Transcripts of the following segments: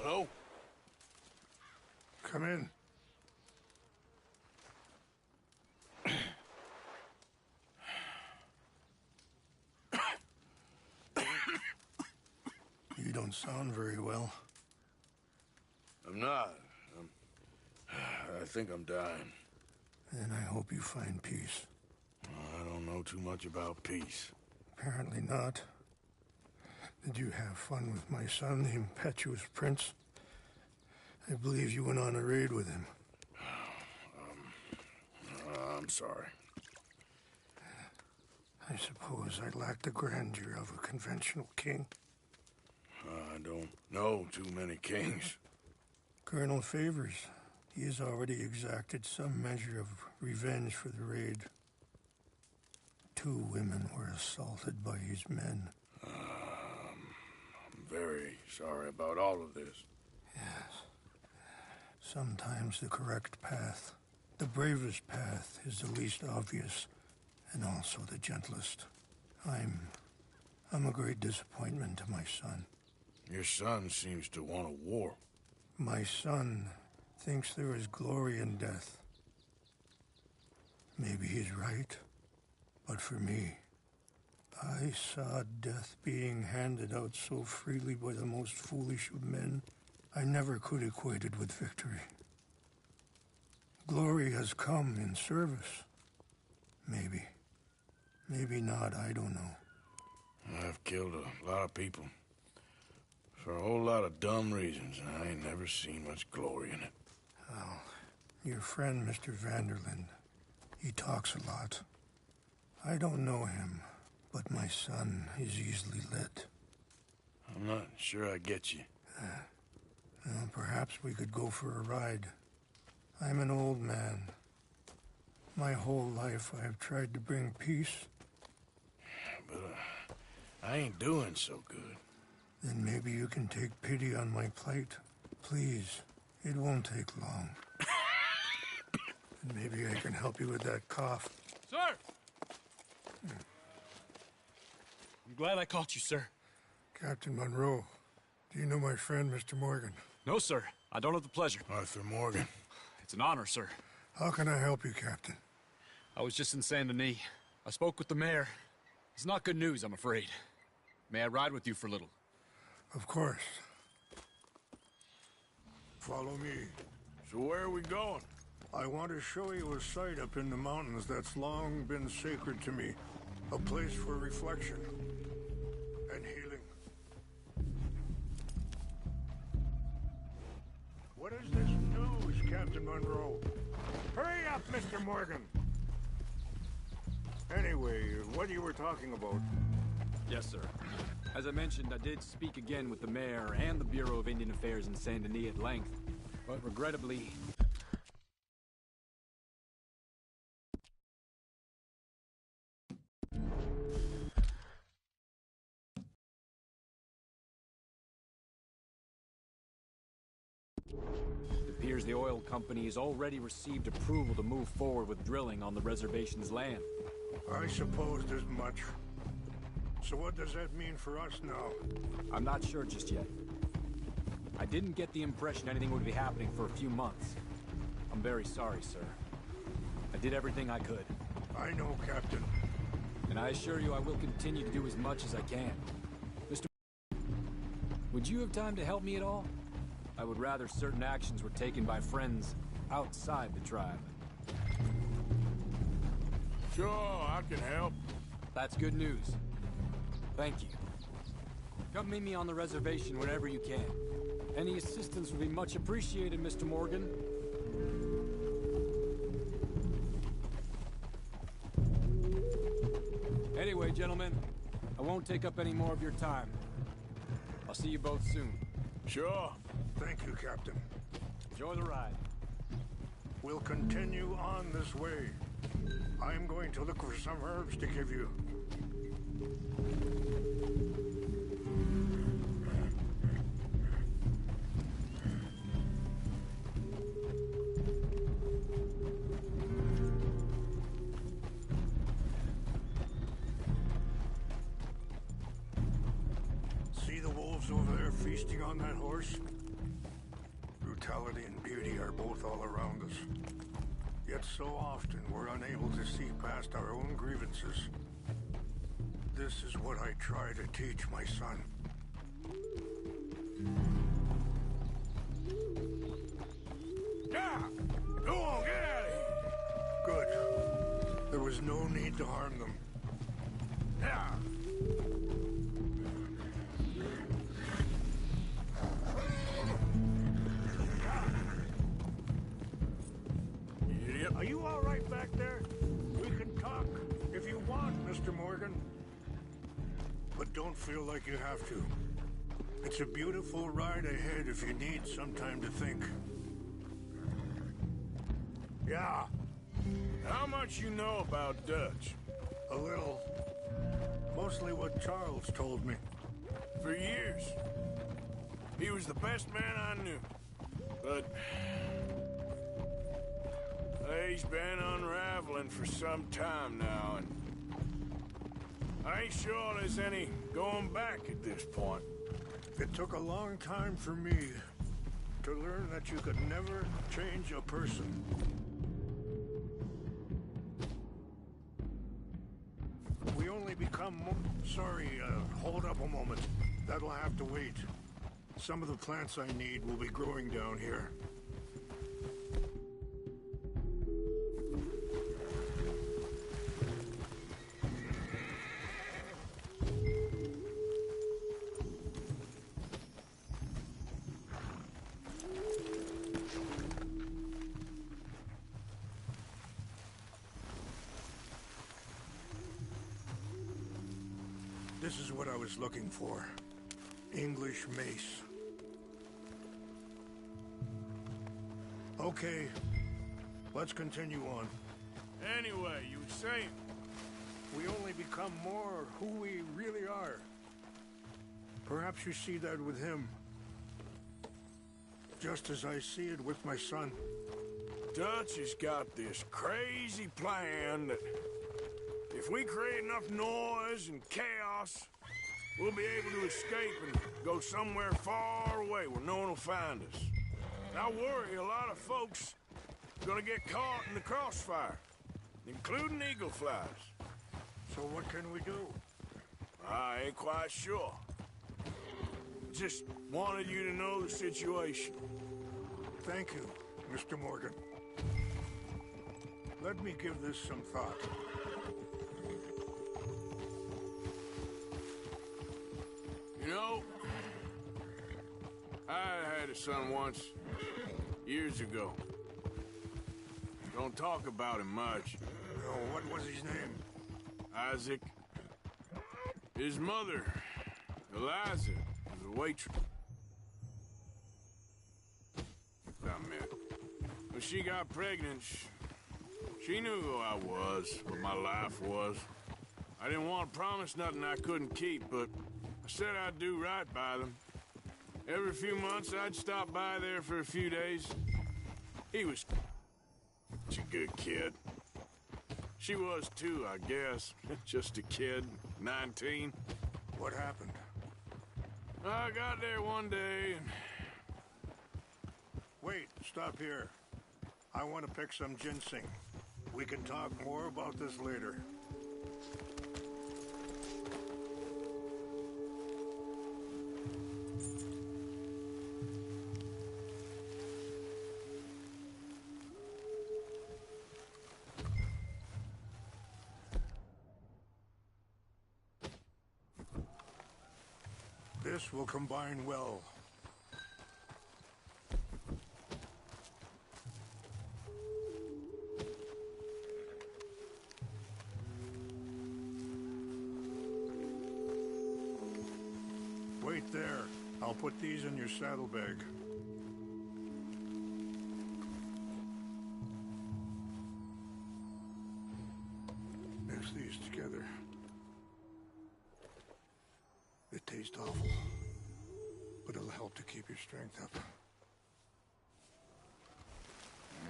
Hello? Come in. You don't sound very well. I'm not. I think I'm dying. And I hope you find peace. I don't know too much about peace. Apparently not. Did you have fun with my son, the impetuous prince? I believe you went on a raid with him. I'm sorry. I suppose I lack the grandeur of a conventional king. I don't know too many kings. Colonel Favors, he has already exacted some measure of revenge for the raid. 2 women were assaulted by his men. I'm very sorry about all of this. Yes. Sometimes the correct path, the bravest path, is the least obvious, and also the gentlest. I'm a great disappointment to my son. Your son seems to want a war. My son thinks there is glory in death. Maybe he's right, but for me, I saw death being handed out so freely by the most foolish of men, I never could equate it with victory. Glory has come in service. Maybe. Maybe not, I don't know. I've killed a lot of people. For a whole lot of dumb reasons, and I ain't never seen much glory in it. Well, your friend, Mr. Vanderlyn, he talks a lot. I don't know him, but my son is easily led. I'm not sure I get you. Well, perhaps we could go for a ride. I'm an old man. My whole life I've tried to bring peace. But I ain't doing so good. Then maybe you can take pity on my plight. Please, it won't take long. And maybe I can help you with that cough. Sir! I'm glad I caught you, sir. Captain Monroe, do you know my friend, Mr. Morgan? No, sir. I don't have the pleasure. Arthur Morgan. It's an honor, sir. How can I help you, Captain? I was just in Saint Denis. I spoke with the mayor. It's not good news, I'm afraid. May I ride with you for a little? Of course. Follow me. So where are we going? I want to show you a site up in the mountains that's long been sacred to me. A place for reflection and healing. What is this news, Captain Monroe? Hurry up, Mr. Morgan! Anyway, what you were talking about? Yes, sir. As I mentioned, I did speak again with the mayor and the Bureau of Indian Affairs in Saint Denis at length, but regrettably... It appears the oil company has already received approval to move forward with drilling on the reservation's land. I supposed as much. So what does that mean for us now? I'm not sure just yet. I didn't get the impression anything would be happening for a few months. I'm very sorry, sir. I did everything I could. I know, Captain. And I assure you I will continue to do as much as I can. Mr. Would you have time to help me at all? I would rather certain actions were taken by friends outside the tribe. Sure, I can help. That's good news. Thank you. Come meet me on the reservation whenever you can. Any assistance would be much appreciated, Mr. Morgan. Anyway, gentlemen, I won't take up any more of your time. I'll see you both soon. Sure. Thank you, Captain. Enjoy the ride. We'll continue on this way. I'm going to look for some herbs to give you. See the wolves over there feasting on that horse? Brutality and beauty are both all around us. Yet so often we're unable to see past our own grievances. This is what I try to teach my son. Yeah! Go on, get out of here! Good. There was no need to harm them. Yeah! Idiot. Are you all right back there? We can talk if you want, Mr. Morgan. But don't feel like you have to. It's a beautiful ride ahead if you need some time to think. Yeah, How much you know about Dutch? a little. Mostly what Charles told me. For years. He was the best man I knew. But he's been unraveling for some time now, and I ain't sure there's any going back at this point. It took a long time for me to learn that you could never change a person. We only become Sorry, hold up a moment. That'll have to wait. Some of the plants I need will be growing down here. This is what I was looking for. English mace. Okay, let's continue on. Anyway, you were saying... We only become more who we really are. Perhaps you see that with him. Just as I see it with my son. Dutch has got this crazy plan that if we create enough noise and chaos, we'll be able to escape and go somewhere far away where no one will find us. And I worry a lot of folks are gonna get caught in the crossfire, including eagle flies. So what can we do? I ain't quite sure. Just wanted you to know the situation. Thank you, Mr. Morgan. Let me give this some thought. You know, I had a son once, years ago. Don't talk about him much. Oh, what was his name? Isaac. His mother, Eliza, was a waitress. I met. When she got pregnant, she knew who I was, what my life was. I didn't want to promise nothing I couldn't keep, but I said I'd do right by them. Every few months, I'd stop by there for a few days. He was such a good kid. She was too, I guess. Just a kid, 19. What happened? I got there one day, and stop here. I want to pick some ginseng. We can talk more about this later. This will combine well. Wait there. I'll put these in your saddlebag. Mix these together. It tastes awful, but it'll help to keep your strength up.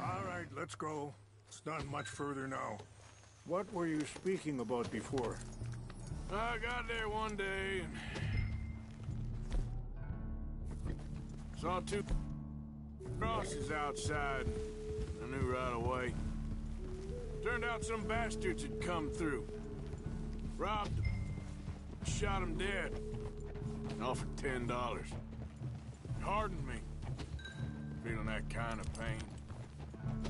All right, let's go. It's not much further now. What were you speaking about before? I got there one day and saw two crosses outside. I knew right away. Turned out some bastards had come through. Robbed them. Shot him dead. Offered $10. Hardened me. Feeling that kind of pain.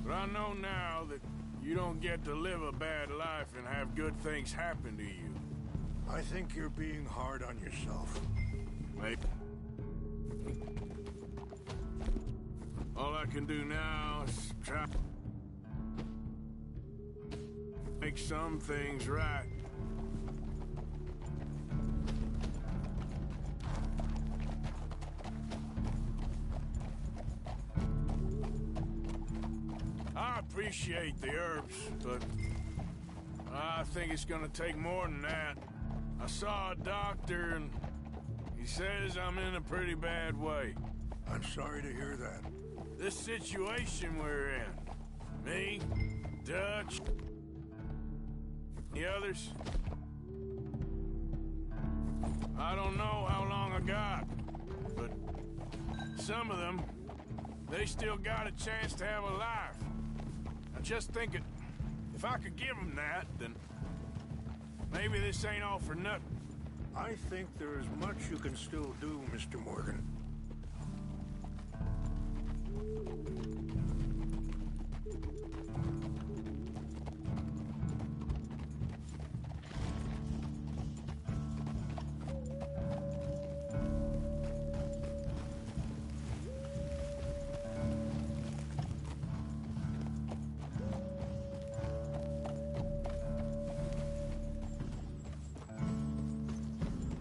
But I know now that you don't get to live a bad life and have good things happen to you. I think you're being hard on yourself. Maybe. All I can do now is try to make some things right. I appreciate the herbs, but I think it's gonna take more than that. I saw a doctor and he says I'm in a pretty bad way. I'm sorry to hear that. This situation we're in, me, Dutch, the others, I don't know how long I got, but some of them, they still got a chance to have a life. I'm just thinking, if I could give them that, then maybe this ain't all for nothing. I think there is much you can still do, Mr. Morgan.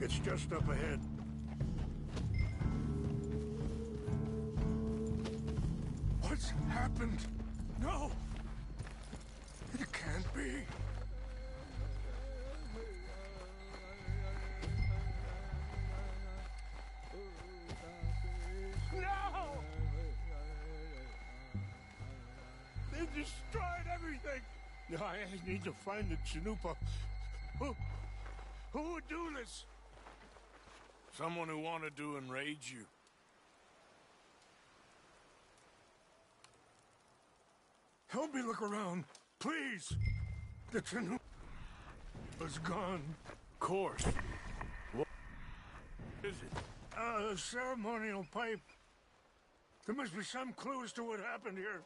It's just up ahead. What's happened? No! It can't be. No! They destroyed everything! I need to find the Chanupa. Who would do this? Someone who wanted to enrage you. Help me look around, please. The Chanupa was gone. Of course. What is it? A ceremonial pipe. There must be some clues to what happened here.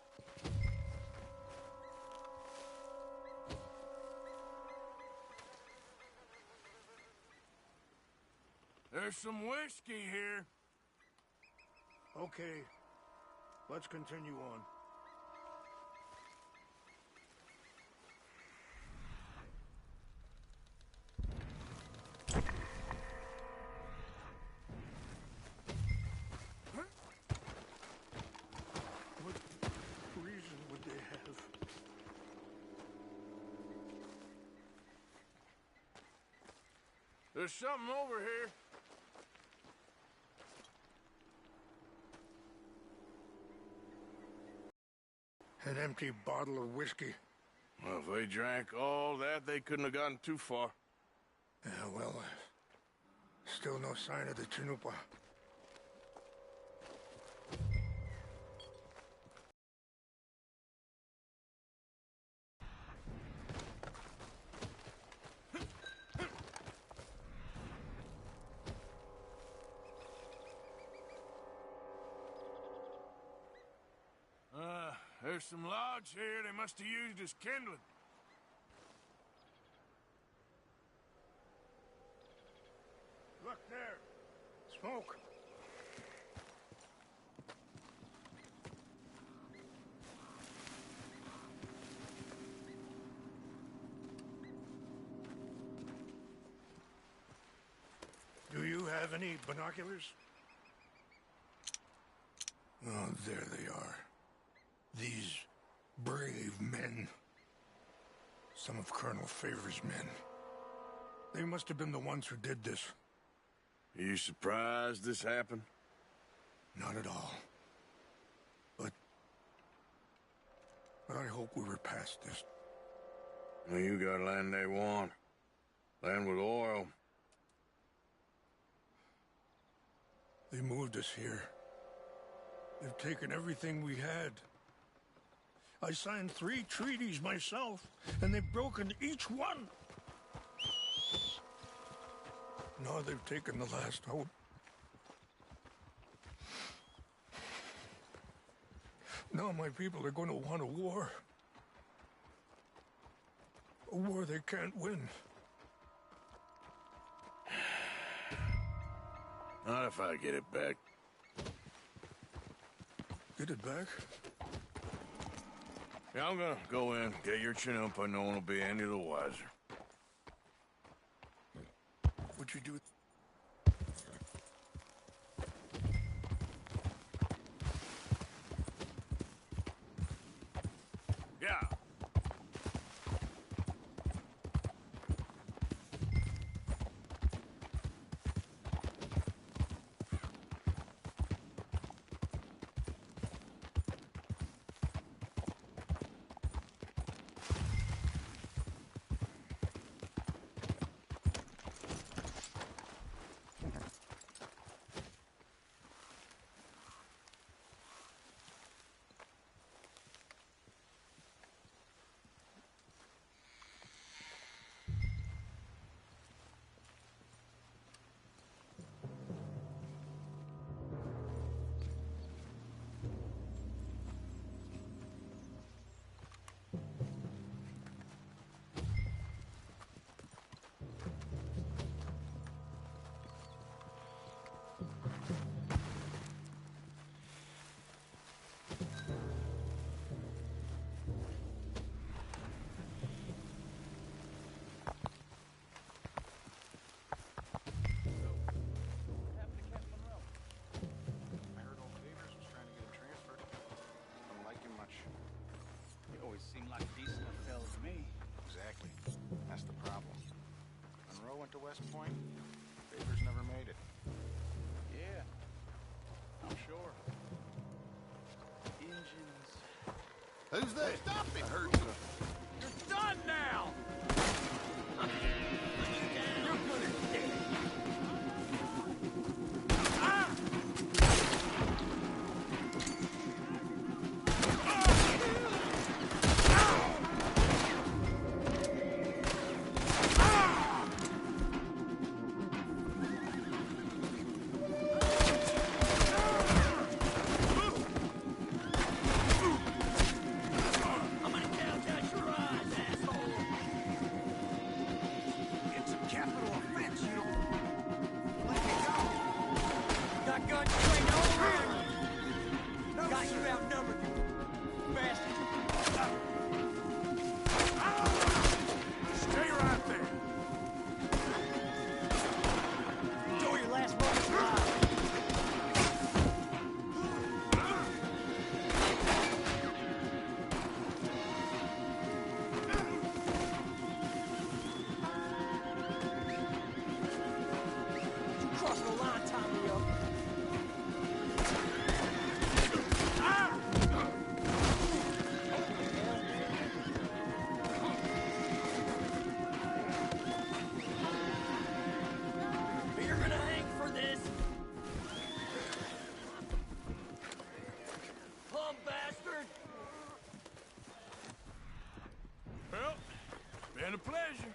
There's some whiskey here. Okay, let's continue on. What reason would they have? There's something over here. An empty bottle of whiskey. Well, if they drank all that, they couldn't have gotten too far. Yeah, well, still no sign of the Chanupa. There's some logs here they must have used as kindling. Look there. Smoke. Do you have any binoculars? Oh, there they are. These brave men. Some of Colonel Favor's men. They must have been the ones who did this. Are you surprised this happened? Not at all. But I hope we were past this. Well, you got land they want. Land with oil. They moved us here. They've taken everything we had. I signed 3 treaties myself, and they've broken each one. Now they've taken the last hope. Now my people are going to want a war. A war they can't win. Not if I get it back. Get it back? Yeah, I'm gonna go in, get your Chinook, but no one will be any the wiser. What'd you do? Yeah. Seemed like a decent enough fellow to me. Exactly. That's the problem. Monroe went to West Point. Favors never made it. Yeah, I'm sure. Engines. Who's there? Hey, stop it! I heard You're done now! You're good at dead. Been a pleasure.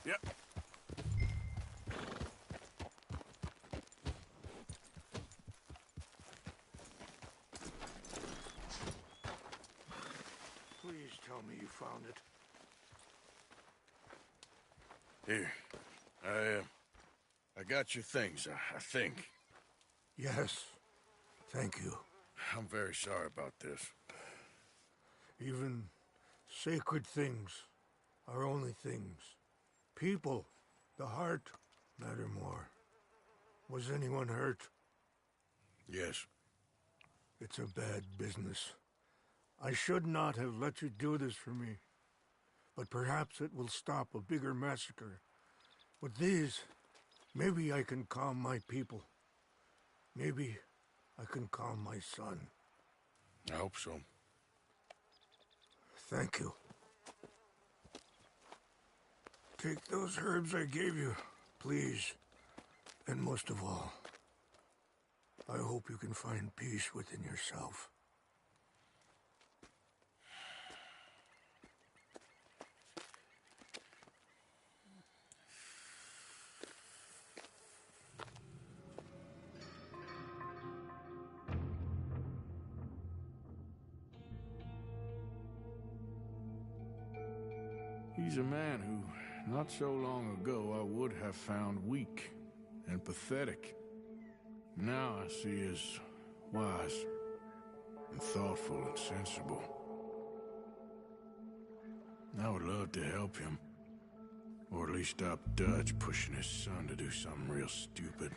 Yep. Please tell me you found it. Here. I got your things, I think. Yes. Thank you. I'm very sorry about this. Even sacred things are only things. People, the heart, matter more. Was anyone hurt? Yes. It's a bad business. I should not have let you do this for me. But perhaps it will stop a bigger massacre. With these, maybe I can calm my people. Maybe I can calm my son. I hope so. Thank you. Take those herbs I gave you, please. And most of all, I hope you can find peace within yourself. He's a man who, not so long ago, I would have found weak and pathetic. Now I see as wise and thoughtful and sensible. I would love to help him. Or at least stop Dutch pushing his son to do something real stupid.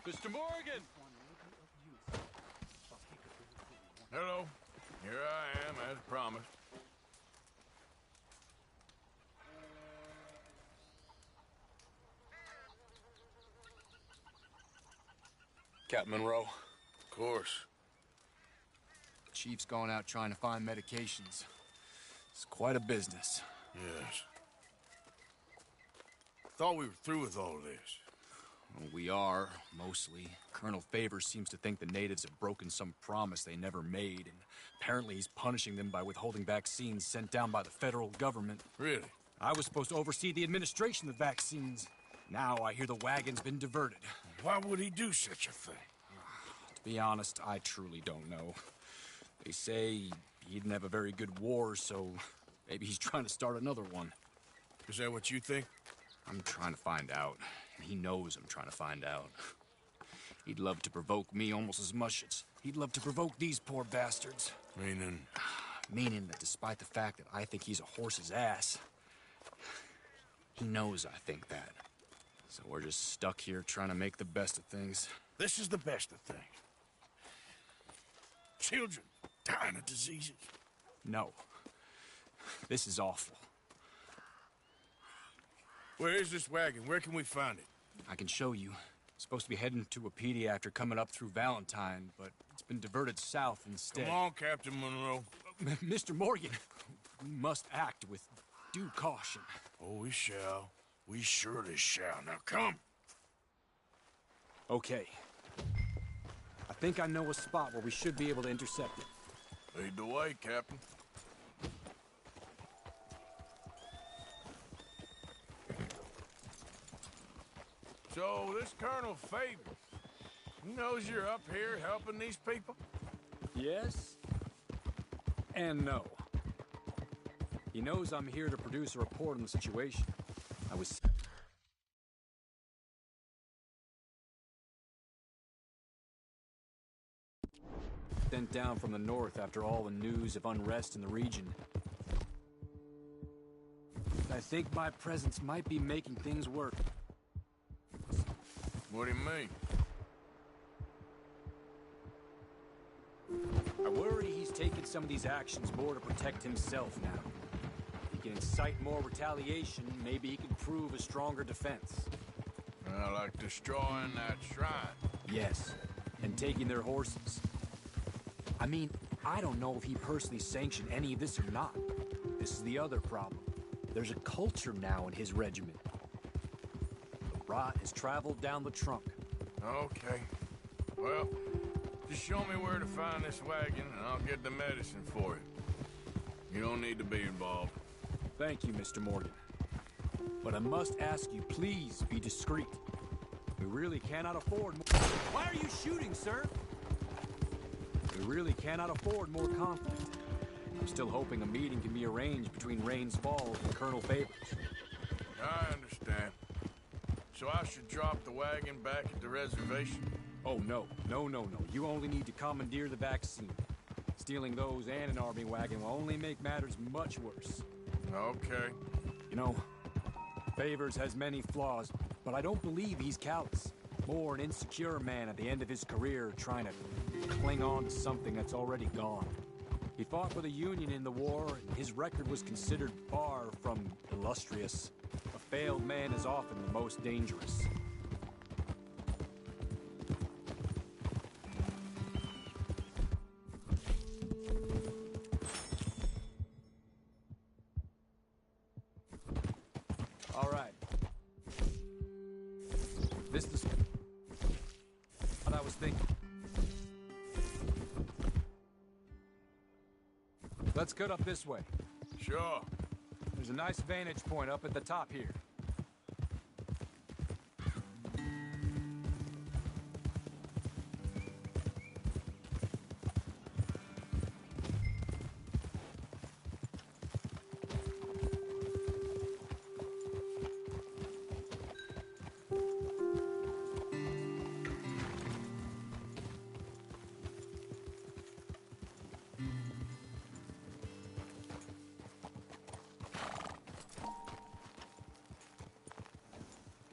Mr. Morgan! Hello. Here I am, as promised. Captain Monroe. Of course. The Chief's going out trying to find medications. It's quite a business. Yes. Thought we were through with all this. Well, we are, mostly. Colonel Favors seems to think the natives have broken some promise they never made, and apparently he's punishing them by withholding vaccines sent down by the federal government. Really? I was supposed to oversee the administration of the vaccines. Now I hear the wagon's been diverted. Why would he do such a thing? To be honest, I truly don't know. They say he didn't have a very good war, so maybe he's trying to start another one. Is that what you think? I'm trying to find out, and he knows I'm trying to find out. He'd love to provoke me almost as much as he'd love to provoke these poor bastards. Meaning? Meaning that despite the fact that I think he's a horse's ass, he knows I think that. So we're just stuck here trying to make the best of things. This is the best of things. Children dying of diseases. No. This is awful. Where is this wagon? Where can we find it? I can show you. Supposed to be heading to Wapiti after coming up through Valentine, but it's been diverted south instead. Come on, Captain Monroe. Mr. Morgan, we must act with due caution. Oh, we shall. We surely shall. Now come. Okay. I think I know a spot where we should be able to intercept it. Lead the way, Captain. So, this Colonel Favors, he knows you're up here helping these people? Yes and no. He knows I'm here to produce a report on the situation. I was sent down from the north after all the news of unrest in the region. I think my presence might be making things work. What do you mean? I worry he's taking some of these actions more to protect himself now. If he can incite more retaliation, maybe he can prove a stronger defense. Like destroying that shrine. Yes, and taking their horses. I mean, I don't know if he personally sanctioned any of this or not. This is the other problem. There's a culture now in his regiment. The rot has traveled down the trunk. Okay. Well, just show me where to find this wagon, and I'll get the medicine for you. You don't need to be involved. Thank you, Mr. Morgan. But I must ask you, please be discreet. We really cannot afford more... Why are you shooting, sir? We really cannot afford more conflict. I'm still hoping a meeting can be arranged between Rains Falls and Colonel Favors. I understand. So I should drop the wagon back at the reservation? Oh, no. No. You only need to commandeer the vaccine. Stealing those and an army wagon will only make matters much worse. Okay. You know, Favors has many flaws, but I don't believe he's callous. More an insecure man at the end of his career trying to cling on to something that's already gone. He fought for the Union in the war, and his record was considered far from illustrious. A failed man is often the most dangerous. All right. This is what I was thinking. Let's cut up this way. Sure. There's a nice vantage point up at the top here.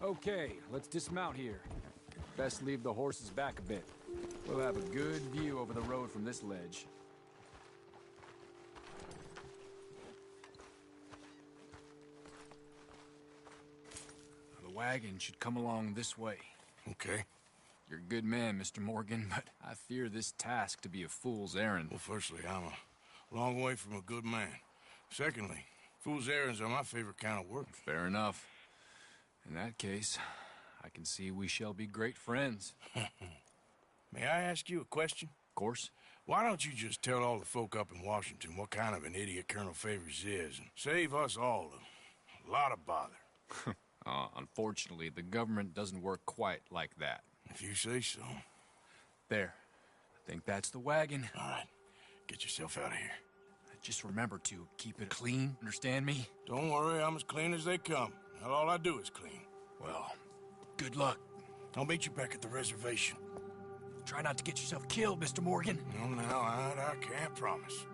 Okay, let's dismount here. Best leave the horses back a bit. We'll have a good view over the road from this ledge. The wagon should come along this way. Okay. You're a good man, Mr. Morgan, but I fear this task to be a fool's errand. Well, firstly, I'm a long way from a good man. Secondly, fool's errands are my favorite kind of work. Fair enough. In that case, I can see we shall be great friends. May I ask you a question? Of course. Why don't you just tell all the folk up in Washington what kind of an idiot Colonel Favors is and save us all a lot of bother? Unfortunately, the government doesn't work quite like that. If you say so. There. I think that's the wagon. All right. Get yourself out of here. Just remember to keep it clean, understand me? Don't worry, I'm as clean as they come. Not all I do is clean. Well, good luck. I'll meet you back at the reservation. Try not to get yourself killed, Mr. Morgan. No, now, I can't promise.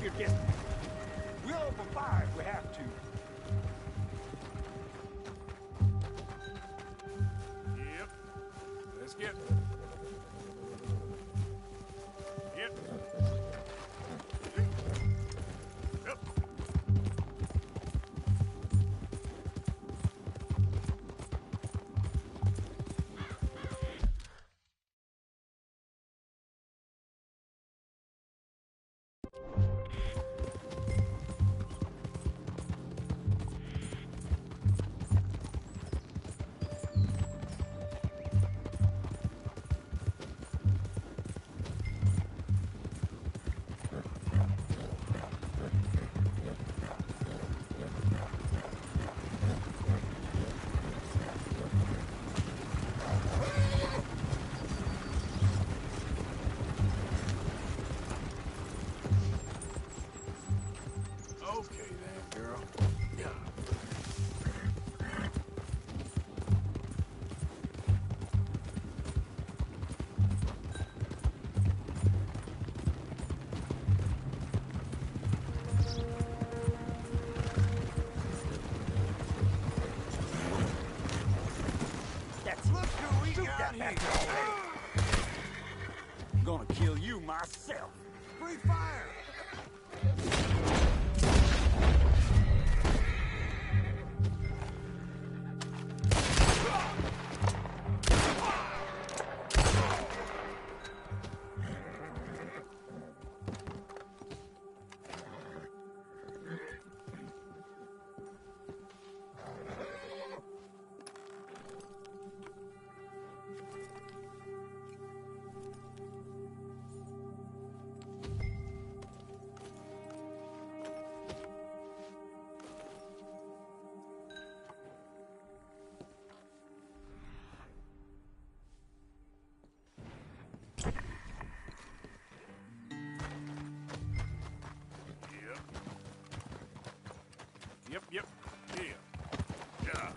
Keep your distance. We'll open fire if we have to. Yep. Let's get. Yep. Yep. Okay then, girl. Yeah. That's look who we got here. I'm gonna kill you myself. Free fire! Yep. Yep. Yeah. Yeah.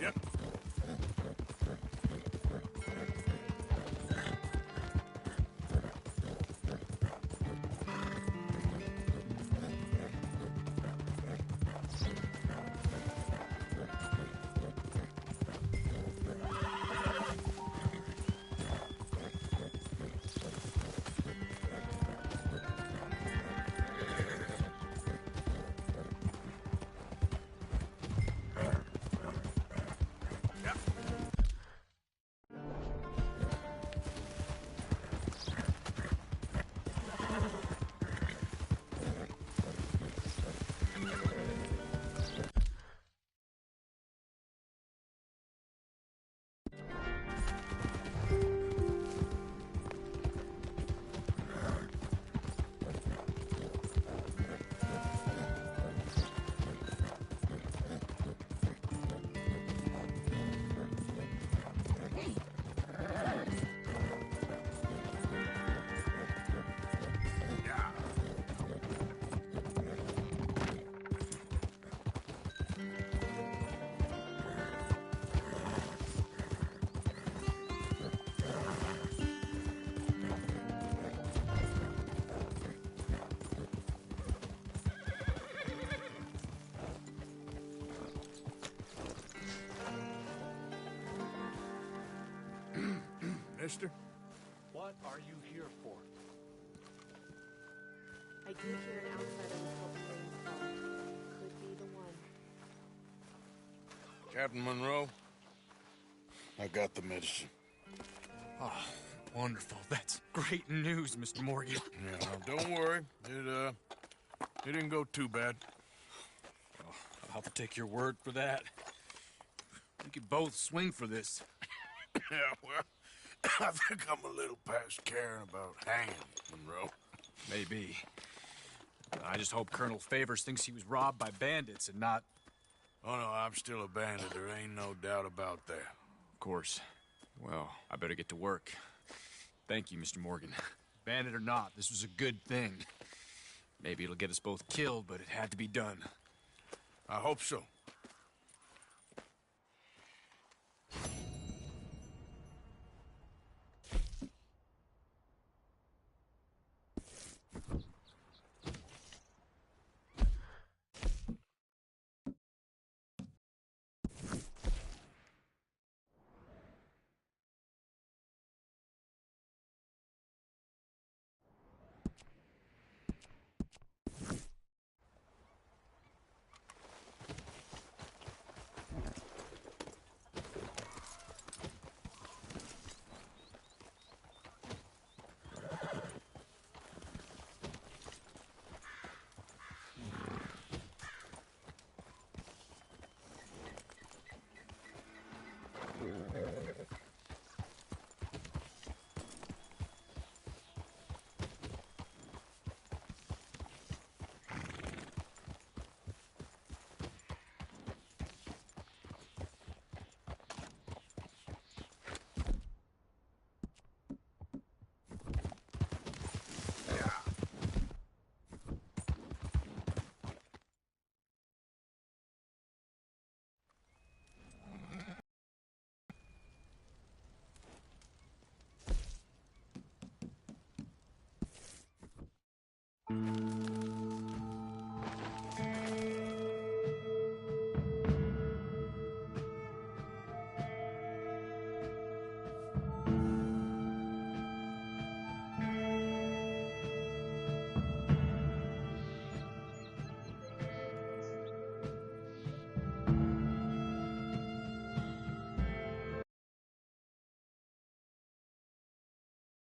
Yep. Mister? What are you here for? I do hear an outsider was helping Rains fall. Could be the one. Captain Monroe, I got the medicine. Oh, wonderful. That's great news, Mr. Morgan. Yeah, now, don't worry. It didn't go too bad. Oh, I'll take your word for that. We could both swing for this. Yeah, well, I think I'm a little past caring about hanging, Monroe. Maybe. I just hope Colonel Favors thinks he was robbed by bandits and not... Oh, no, I'm still a bandit. There ain't no doubt about that. Of course. Well, I better get to work. Thank you, Mr. Morgan. Bandit or not, this was a good thing. Maybe it'll get us both killed, but it had to be done. I hope so.